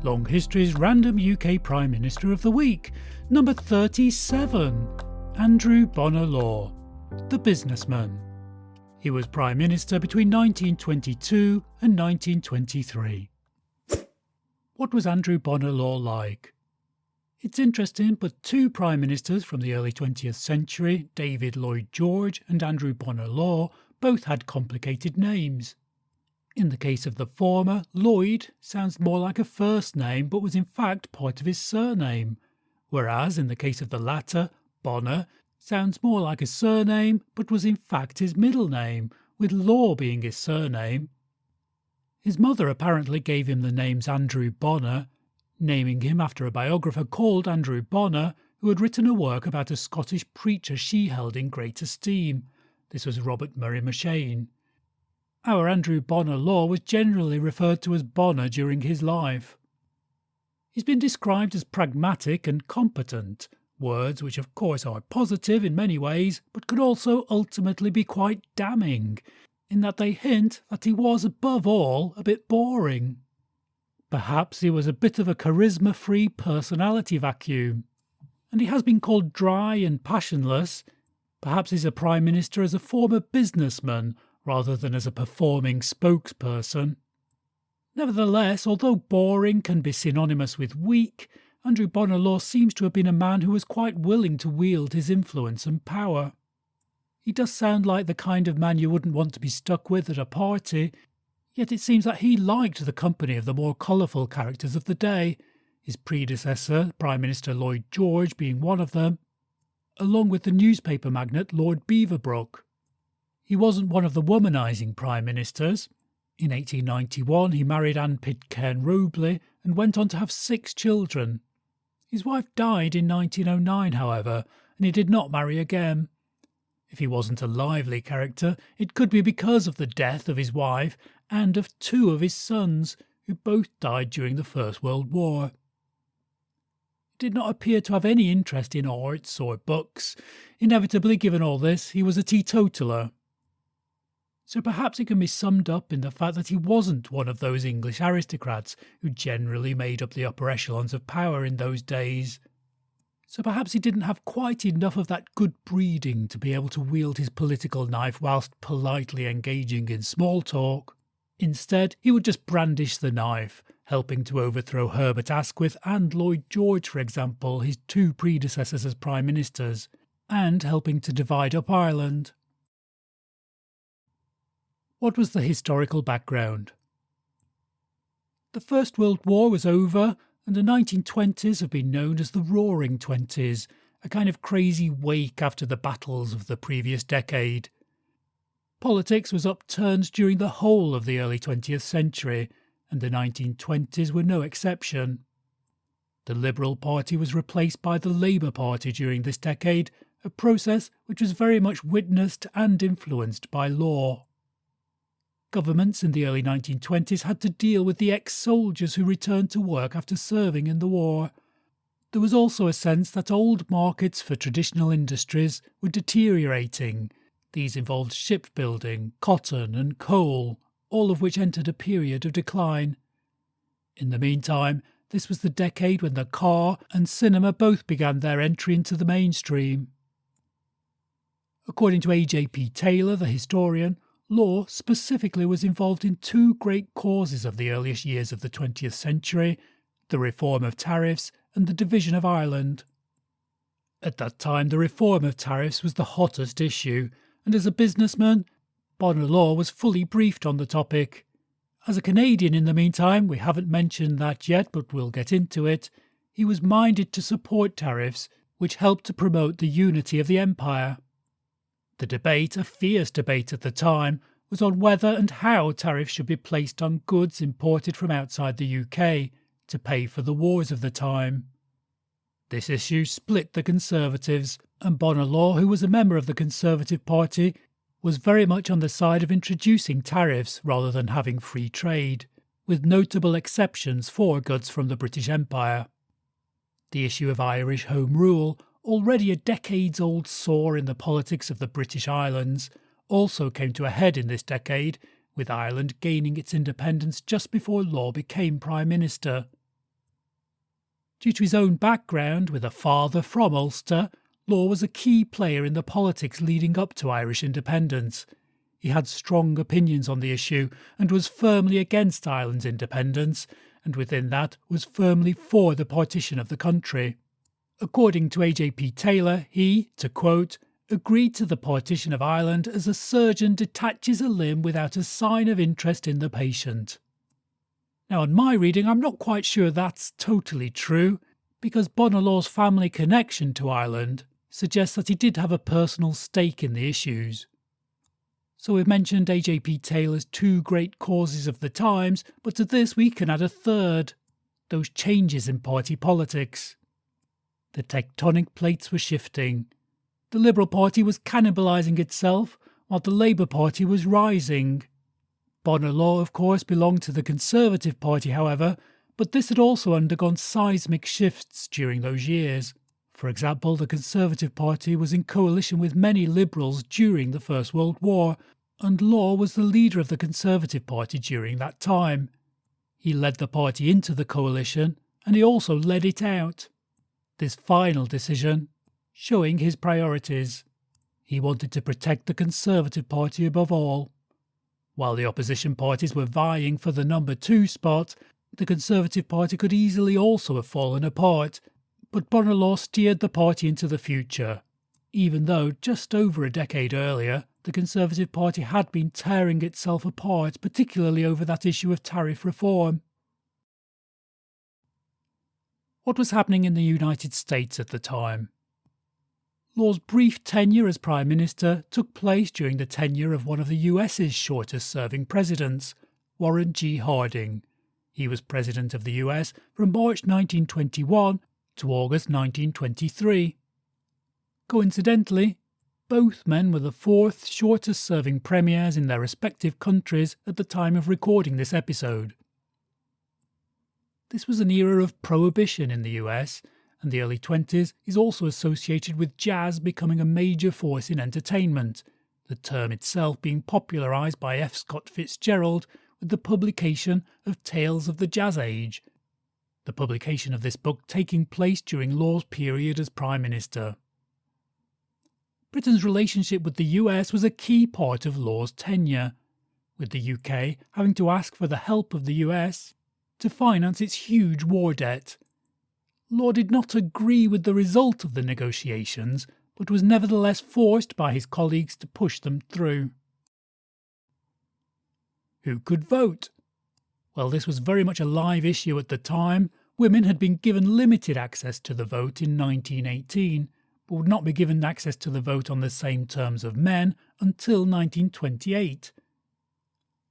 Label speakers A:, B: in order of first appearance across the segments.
A: Long History's Random UK Prime Minister of the Week, number 37, Andrew Bonar Law, the businessman. He was Prime Minister between 1922 and 1923. What was Andrew Bonar Law like? It's interesting, but two Prime Ministers from the early 20th century, David Lloyd George and Andrew Bonar Law, both had complicated names. In the case of the former, Lloyd sounds more like a first name but was in fact part of his surname, whereas in the case of the latter, Bonar sounds more like a surname but was in fact his middle name, with Law being his surname. His mother apparently gave him the names Andrew Bonar, naming him after a biographer called Andrew Bonar, who had written a work about a Scottish preacher she held in great esteem. This was Robert Murray M'Cheyne. Our Andrew Bonar Law was generally referred to as Bonar during his life. He's been described as pragmatic and competent, words which of course are positive in many ways, but could also ultimately be quite damning, in that they hint that he was above all a bit boring. Perhaps he was a bit of a charisma-free personality vacuum, and he has been called dry and passionless. Perhaps he's a Prime Minister as a former businessman rather than as a performing spokesperson. Nevertheless, although boring can be synonymous with weak, Andrew Bonar Law seems to have been a man who was quite willing to wield his influence and power. He does sound like the kind of man you wouldn't want to be stuck with at a party, yet it seems that he liked the company of the more colourful characters of the day, his predecessor, Prime Minister Lloyd George, being one of them, along with the newspaper magnate Lord Beaverbrook. He wasn't one of the womanising Prime Ministers. In 1891 he married Anne Pitcairn Robley and went on to have 6 children. His wife died in 1909, however, and he did not marry again. If he wasn't a lively character, it could be because of the death of his wife and of 2 of his sons, who both died during the First World War. He did not appear to have any interest in arts or books. Inevitably, given all this, he was a teetotaler. So perhaps it can be summed up in the fact that he wasn't one of those English aristocrats who generally made up the upper echelons of power in those days. So perhaps he didn't have quite enough of that good breeding to be able to wield his political knife whilst politely engaging in small talk. Instead, he would just brandish the knife, helping to overthrow Herbert Asquith and Lloyd George, for example, his 2 predecessors as Prime Ministers, and helping to divide up Ireland. What was the historical background? The First World War was over, and the 1920s have been known as the Roaring Twenties, a kind of crazy wake after the battles of the previous decade. Politics was upturned during the whole of the early 20th century, and the 1920s were no exception. The Liberal Party was replaced by the Labour Party during this decade, a process which was very much witnessed and influenced by Law. Governments in the early 1920s had to deal with the ex-soldiers who returned to work after serving in the war. There was also a sense that old markets for traditional industries were deteriorating. These involved shipbuilding, cotton and coal, all of which entered a period of decline. In the meantime, this was the decade when the car and cinema both began their entry into the mainstream. According to A.J.P. Taylor, the historian, Law specifically was involved in 2 great causes of the earliest years of the 20th century, the reform of tariffs and the division of Ireland. At that time, the reform of tariffs was the hottest issue, and as a businessman, Bonar Law was fully briefed on the topic. As a Canadian in the meantime, we haven't mentioned that yet, but we'll get into it, he was minded to support tariffs, which helped to promote the unity of the empire. The debate, a fierce debate at the time, was on whether and how tariffs should be placed on goods imported from outside the UK to pay for the wars of the time. This issue split the Conservatives, and Bonar Law, who was a member of the Conservative Party, was very much on the side of introducing tariffs rather than having free trade, with notable exceptions for goods from the British Empire. The issue of Irish Home Rule, already a decades-old sore in the politics of the British Islands, also came to a head in this decade, with Ireland gaining its independence just before Law became Prime Minister. Due to his own background with a father from Ulster, Law was a key player in the politics leading up to Irish independence. He had strong opinions on the issue and was firmly against Ireland's independence, and within that was firmly for the partition of the country. According to A.J.P. Taylor, he, to quote, agreed to the partition of Ireland as a surgeon detaches a limb without a sign of interest in the patient. Now, on my reading, I'm not quite sure that's totally true, because Bonar Law's family connection to Ireland suggests that he did have a personal stake in the issues. So we've mentioned A.J.P. Taylor's two great causes of the times, but to this we can add a third: those changes in party politics. The tectonic plates were shifting. The Liberal Party was cannibalising itself, while the Labour Party was rising. Bonar Law, of course, belonged to the Conservative Party, however, but this had also undergone seismic shifts during those years. For example, the Conservative Party was in coalition with many Liberals during the First World War, and Law was the leader of the Conservative Party during that time. He led the party into the coalition, and he also led it out. This final decision, showing his priorities. He wanted to protect the Conservative Party above all. While the opposition parties were vying for the number 2 spot, the Conservative Party could easily also have fallen apart, but Bonar Law steered the party into the future, even though just over a decade earlier the Conservative Party had been tearing itself apart, particularly over that issue of tariff reform. What was happening in the United States at the time? Law's brief tenure as Prime Minister took place during the tenure of one of the US's shortest-serving presidents, Warren G. Harding. He was President of the US from March 1921 to August 1923. Coincidentally, both men were the fourth shortest-serving premiers in their respective countries at the time of recording this episode. This was an era of prohibition in the US, and the early 20s is also associated with jazz becoming a major force in entertainment, the term itself being popularised by F. Scott Fitzgerald with the publication of Tales of the Jazz Age, the publication of this book taking place during Law's period as Prime Minister. Britain's relationship with the US was a key part of Law's tenure, with the UK having to ask for the help of the US to finance its huge war debt. Law did not agree with the result of the negotiations, but was nevertheless forced by his colleagues to push them through. Who could vote? Well, this was very much a live issue at the time. Women had been given limited access to the vote in 1918, but would not be given access to the vote on the same terms of men until 1928.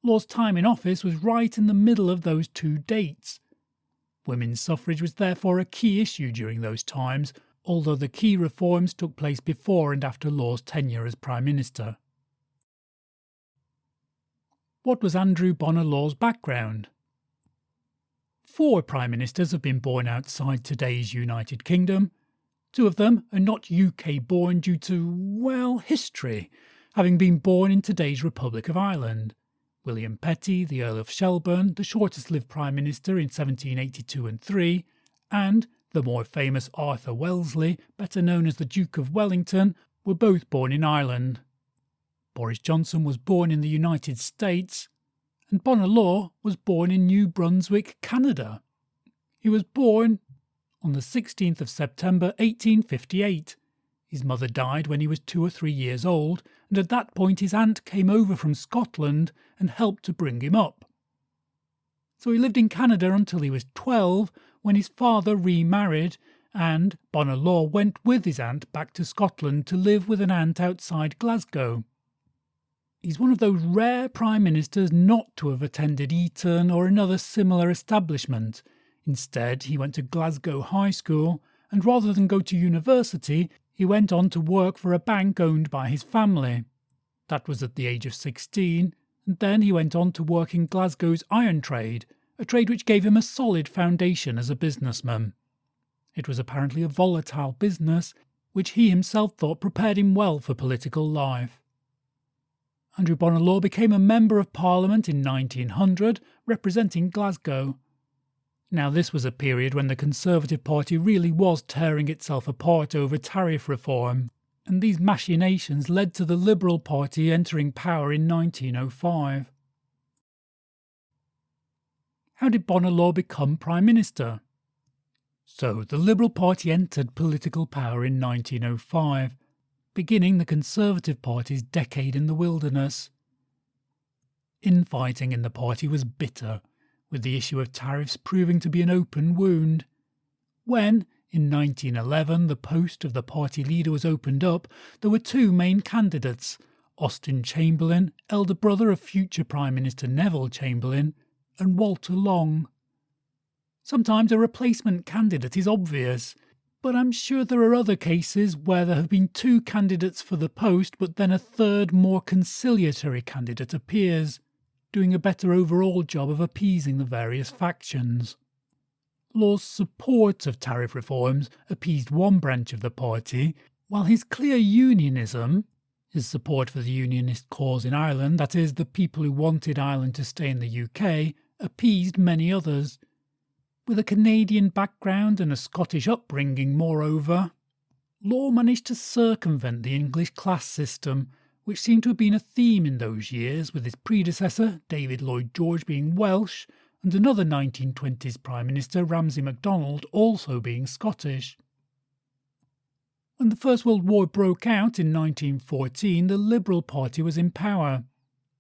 A: Law's time in office was right in the middle of those two dates. Women's suffrage was therefore a key issue during those times, although the key reforms took place before and after Law's tenure as Prime Minister. What was Andrew Bonar Law's background? 4 Prime Ministers have been born outside today's United Kingdom. 2 of them are not UK-born due to, well, history, having been born in today's Republic of Ireland. William Petty, the Earl of Shelburne, the shortest-lived Prime Minister in 1782 and 3, and the more famous Arthur Wellesley, better known as the Duke of Wellington, were both born in Ireland. Boris Johnson was born in the United States, and Bonar Law was born in New Brunswick, Canada. He was born on the 16th of September 1858. His mother died when he was 2 or 3 years old, and at that point his aunt came over from Scotland and helped to bring him up. So he lived in Canada until he was 12, when his father remarried, and Bonar Law went with his aunt back to Scotland to live with an aunt outside Glasgow. He's one of those rare Prime Ministers not to have attended Eton or another similar establishment. Instead, he went to Glasgow High School, and rather than go to university, he went on to work for a bank owned by his family. That was at the age of 16, and then he went on to work in Glasgow's iron trade, a trade which gave him a solid foundation as a businessman. It was apparently a volatile business, which he himself thought prepared him well for political life. Andrew Bonar Law became a Member of Parliament in 1900, representing Glasgow. Now, this was a period when the Conservative Party really was tearing itself apart over tariff reform, and these machinations led to the Liberal Party entering power in 1905. How did Bonar Law become Prime Minister? So, the Liberal Party entered political power in 1905, beginning the Conservative Party's decade in the wilderness. Infighting in the party was bitter, with the issue of tariffs proving to be an open wound. When, in 1911, the post of the party leader was opened up, there were two main candidates, Austen Chamberlain, elder brother of future Prime Minister Neville Chamberlain, and Walter Long. Sometimes a replacement candidate is obvious, but I'm sure there are other cases where there have been two candidates for the post, but then a third, more conciliatory candidate appears, doing a better overall job of appeasing the various factions. Law's support of tariff reforms appeased one branch of the party, while his clear unionism, his support for the unionist cause in Ireland, that is, the people who wanted Ireland to stay in the UK, appeased many others. With a Canadian background and a Scottish upbringing, moreover, Law managed to circumvent the English class system, which seemed to have been a theme in those years, with his predecessor, David Lloyd George, being Welsh, and another 1920s Prime Minister, Ramsay MacDonald, also being Scottish. When the First World War broke out in 1914, the Liberal Party was in power.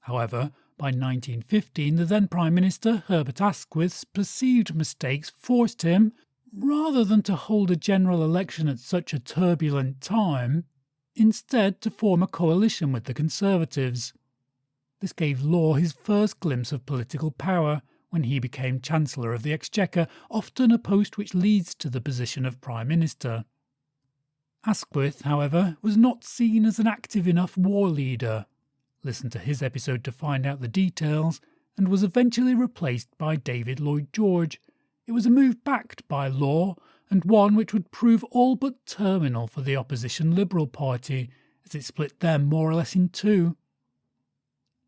A: However, by 1915, the then Prime Minister, Herbert Asquith's perceived mistakes forced him, rather than to hold a general election at such a turbulent time, instead to form a coalition with the Conservatives. This gave Law his first glimpse of political power when he became Chancellor of the Exchequer, often a post which leads to the position of Prime Minister. Asquith, however, was not seen as an active enough war leader. Listen to his episode to find out the details, and was eventually replaced by David Lloyd George. It was a move backed by Law, and one which would prove all but terminal for the opposition Liberal Party, as it split them more or less in two.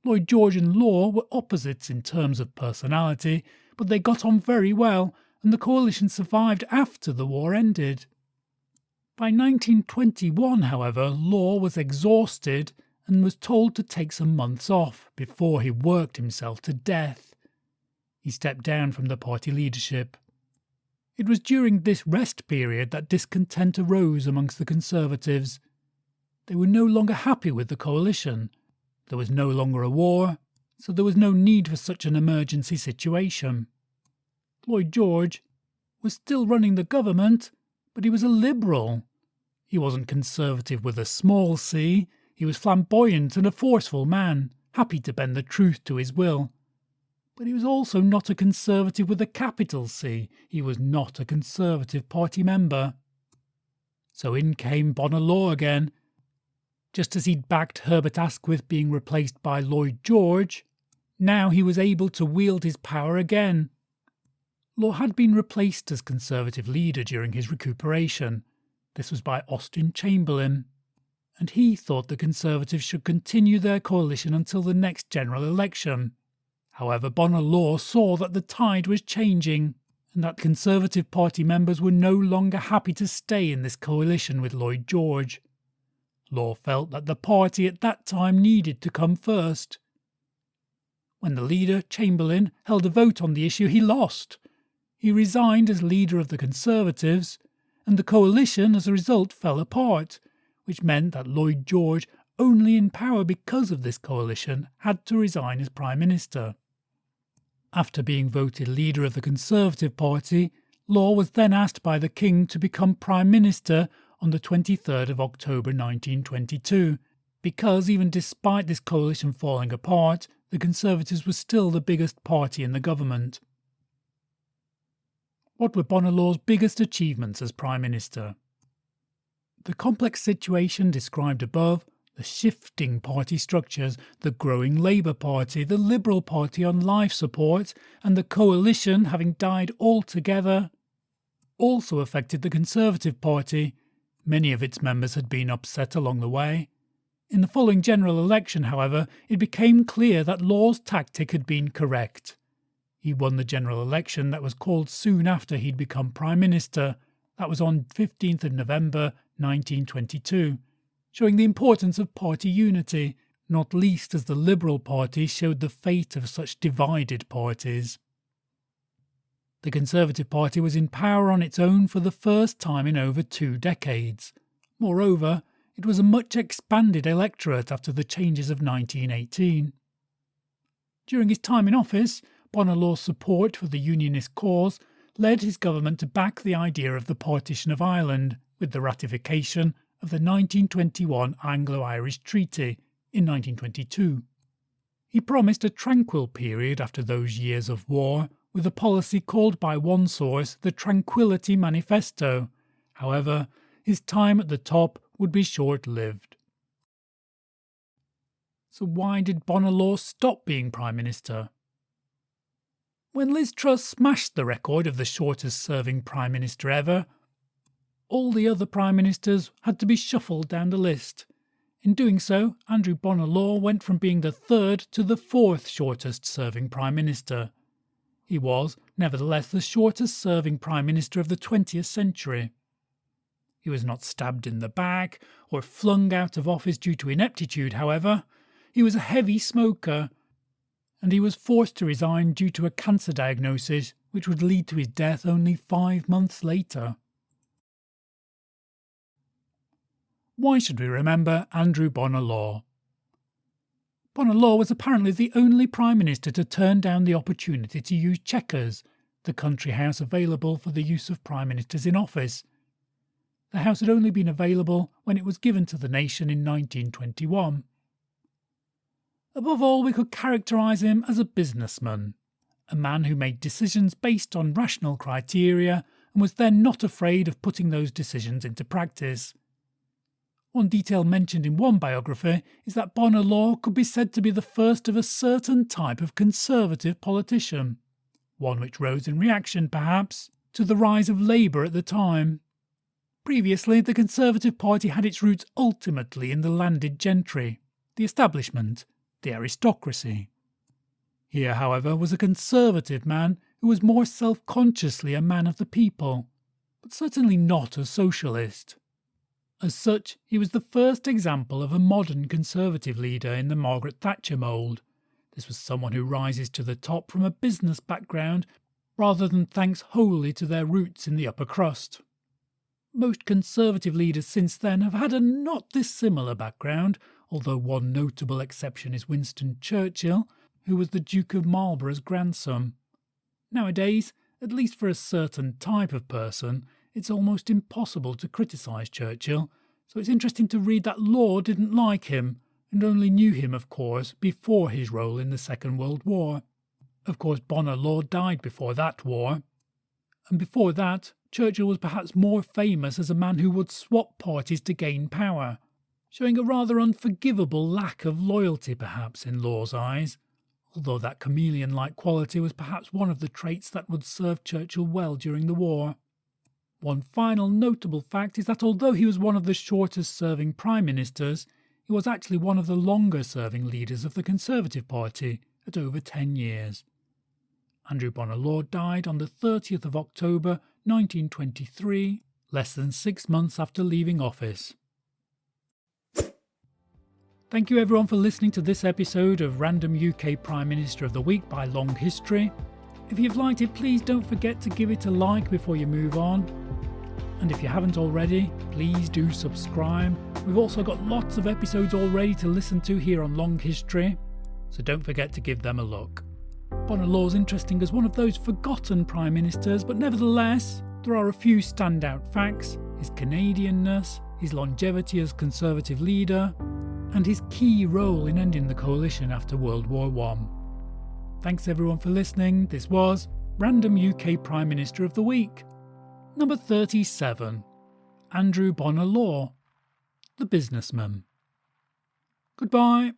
A: Lloyd George and Law were opposites in terms of personality, but they got on very well, and the coalition survived after the war ended. By 1921, however, Law was exhausted and was told to take some months off before he worked himself to death. He stepped down from the party leadership. It was during this rest period that discontent arose amongst the Conservatives. They were no longer happy with the coalition. There was no longer a war, so there was no need for such an emergency situation. Lloyd George was still running the government, but he was a Liberal. He wasn't Conservative with a small c. He was flamboyant and a forceful man, happy to bend the truth to his will. But he was also not a Conservative with a capital C. He was not a Conservative Party member. So in came Bonar Law again. Just as he'd backed Herbert Asquith being replaced by Lloyd George, now he was able to wield his power again. Law had been replaced as Conservative leader during his recuperation. This was by Austen Chamberlain, and he thought the Conservatives should continue their coalition until the next general election. However, Bonar Law saw that the tide was changing, and that Conservative Party members were no longer happy to stay in this coalition with Lloyd George. Law felt that the party at that time needed to come first. When the leader, Chamberlain, held a vote on the issue, he lost. He resigned as leader of the Conservatives, and the coalition as a result fell apart, which meant that Lloyd George, only in power because of this coalition, had to resign as Prime Minister. After being voted leader of the Conservative Party, Law was then asked by the King to become Prime Minister on the 23rd of October 1922, because even despite this coalition falling apart, the Conservatives were still the biggest party in the government. What were Bonar Law's biggest achievements as Prime Minister? The complex situation described above, the shifting party structures, the growing Labour Party, the Liberal Party on life support, and the coalition having died altogether, also affected the Conservative Party. Many of its members had been upset along the way. In the following general election, however, it became clear that Law's tactic had been correct. He won the general election that was called soon after he'd become Prime Minister. That was on 15th of November 1922, showing the importance of party unity, not least as the Liberal Party showed the fate of such divided parties. The Conservative Party was in power on its own for the first time in over 2 decades. Moreover, it was a much expanded electorate after the changes of 1918. During his time in office, Bonar Law's support for the Unionist cause led his government to back the idea of the partition of Ireland with the ratification of the 1921 Anglo-Irish Treaty in 1922. He promised a tranquil period after those years of war with a policy called by one source the Tranquility Manifesto. However, his time at the top would be short-lived. So why did Bonar Law stop being Prime Minister? When Liz Truss smashed the record of the shortest-serving Prime Minister ever, all the other Prime Ministers had to be shuffled down the list. In doing so, Andrew Bonar Law went from being the 3rd to the 4th shortest-serving Prime Minister. He was, nevertheless, the shortest-serving Prime Minister of the 20th century. He was not stabbed in the back or flung out of office due to ineptitude, however. He was a heavy smoker, and he was forced to resign due to a cancer diagnosis which would lead to his death only 5 months later. Why should we remember Andrew Bonar Law? Bonar Law was apparently the only Prime Minister to turn down the opportunity to use Chequers, the country house available for the use of Prime Ministers in office. The house had only been available when it was given to the nation in 1921. Above all, we could characterise him as a businessman, a man who made decisions based on rational criteria and was then not afraid of putting those decisions into practice. One detail mentioned in one biography is that Bonar Law could be said to be the first of a certain type of conservative politician, one which rose in reaction, perhaps, to the rise of Labour at the time. Previously, the Conservative Party had its roots ultimately in the landed gentry, the establishment, the aristocracy. Here, however, was a conservative man who was more self-consciously a man of the people, but certainly not a socialist. As such, he was the first example of a modern conservative leader in the Margaret Thatcher mould. This was someone who rises to the top from a business background rather than thanks wholly to their roots in the upper crust. Most conservative leaders since then have had a not dissimilar background, although one notable exception is Winston Churchill, who was the Duke of Marlborough's grandson. Nowadays, at least for a certain type of person, it's almost impossible to criticise Churchill, so it's interesting to read that Law didn't like him, and only knew him, of course, before his role in the Second World War. Of course, Bonar Law died before that war. And before that, Churchill was perhaps more famous as a man who would swap parties to gain power, showing a rather unforgivable lack of loyalty perhaps in Law's eyes, although that chameleon-like quality was perhaps one of the traits that would serve Churchill well during the war. One final notable fact is that although he was one of the shortest-serving Prime Ministers, he was actually one of the longer-serving leaders of the Conservative Party at over 10 years. Andrew Bonar Law died on the 30th of October 1923, less than 6 months after leaving office. Thank you everyone for listening to this episode of Random UK Prime Minister of the Week by Long History. If you've liked it, please don't forget to give it a like before you move on. And if you haven't already, please do subscribe. We've also got lots of episodes already to listen to here on Long History, so don't forget to give them a look. Bonar Law's interesting as one of those forgotten Prime Ministers, but nevertheless, there are a few standout facts: his Canadianness, his longevity as Conservative leader, and his key role in ending the coalition after World War I. Thanks everyone for listening. This was Random UK Prime Minister of the Week. Number 37. Andrew Bonar Law, the businessman. Goodbye.